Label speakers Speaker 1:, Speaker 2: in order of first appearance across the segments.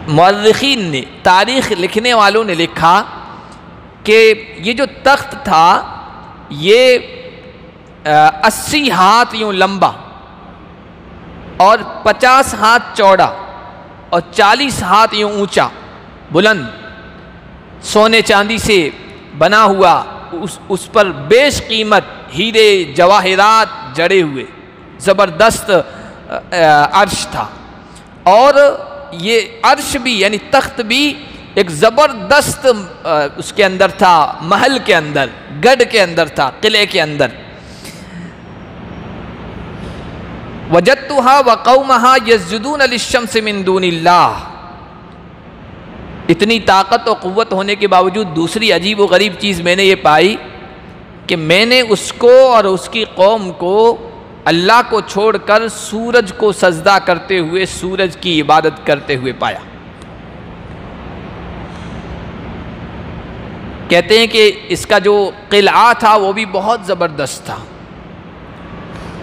Speaker 1: मुअर्रिखीन ने, तारीख़ लिखने वालों ने लिखा कि ये जो तख्त था ये 80 हाथ यूँ लंबा और 50 हाथ चौड़ा और 40 हाथ यूँ ऊंचा बुलंद, सोने चांदी से बना हुआ, उस पर बेशकीमत हीरे जवाहिरात जड़े हुए ज़बरदस्त अर्श था। और ये अर्श भी यानी तख्त भी एक ज़बरदस्त उसके अंदर था, महल के अंदर, गढ़ के अंदर था, किले के अंदर। वजदतुहा व कौमहा यस्जुदून लिश्शम्स मिन दूनिल्लाह। इतनी ताकत और क़ुव्वत होने के बावजूद दूसरी अजीब व गरीब चीज़ मैंने ये पाई कि मैंने उसको और उसकी कौम को अल्लाह को छोड़कर सूरज को सजदा करते हुए, सूरज की इबादत करते हुए पाया। कहते हैं कि इसका जो किला था वो भी बहुत ज़बरदस्त था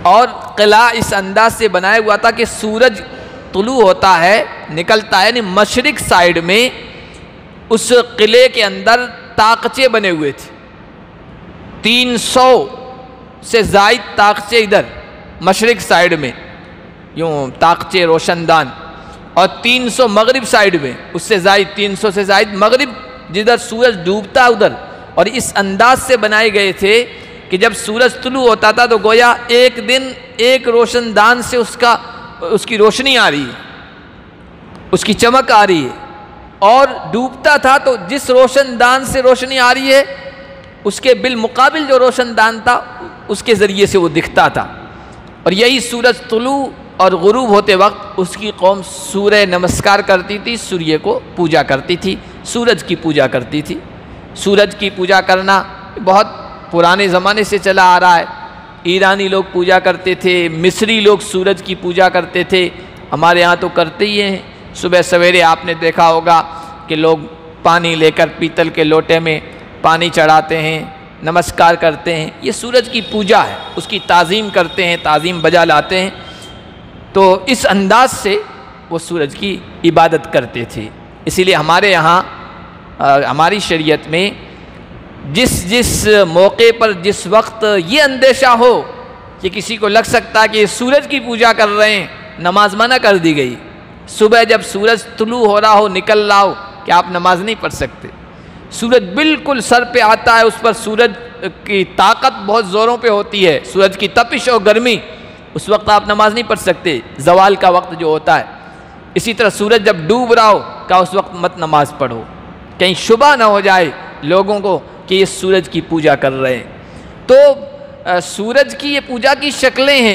Speaker 1: और किला इस अंदाज से बनाया हुआ था कि सूरज तुलू होता है, निकलता है, यानी मशरिक साइड में उस किले के अंदर ताकचे बने हुए थे। 300 से ज़ायद ताकचे इधर मशरिक साइड में यूँ ताकचे रोशनदान, और 300 मगरिब साइड में, उससे ज़ायद 300 से ज़ायद मगरिब जिधर सूरज डूबता उधर। और इस अंदाज से बनाए गए थे कि जब सूरज तुलू होता था तो गोया एक दिन एक रोशनदान से उसकी रोशनी आ रही है, उसकी चमक आ रही है, और डूबता था तो जिस रोशनदान से रोशनी आ रही है उसके बिलमुकाबिल जो रोशनदान था उसके ज़रिए से वो दिखता था। और यही सूरज तुलू और गुरूब होते वक्त उसकी कौम सूर्य नमस्कार करती थी, सूर्य को पूजा करती थी, सूरज की पूजा करती थी। सूरज की पूजा करना बहुत पुराने ज़माने से चला आ रहा है। ईरानी लोग पूजा करते थे, मिस्री लोग सूरज की पूजा करते थे, हमारे यहाँ तो करते ही हैं। सुबह सवेरे आपने देखा होगा कि लोग पानी लेकर पीतल के लोटे में पानी चढ़ाते हैं, नमस्कार करते हैं। ये सूरज की पूजा है, उसकी ताज़ीम करते हैं, ताज़ीम बजा लाते हैं। तो इस अंदाज से वो सूरज की इबादत करते थे। इसीलिए हमारे यहाँ हमारी शरीयत में जिस मौके पर जिस वक्त ये अंदेशा हो कि किसी को लग सकता है कि ये सूरज की पूजा कर रहे हैं, नमाज मना कर दी गई। सुबह जब सूरज तुलू हो रहा हो, निकल रहा हो, कि आप नमाज नहीं पढ़ सकते। सूरज बिल्कुल सर पे आता है, उस पर सूरज की ताकत बहुत ज़ोरों पे होती है, सूरज की तपिश और गर्मी, उस वक्त आप नमाज नहीं पढ़ सकते। ज़वाल का वक्त जो होता है, इसी तरह सूरज जब डूब रहा हो क्या उस वक्त मत नमाज पढ़ो, कहीं शुबा ना हो जाए लोगों को कि ये सूरज की पूजा कर रहे हैं। तो सूरज की ये पूजा की शक्लें हैं।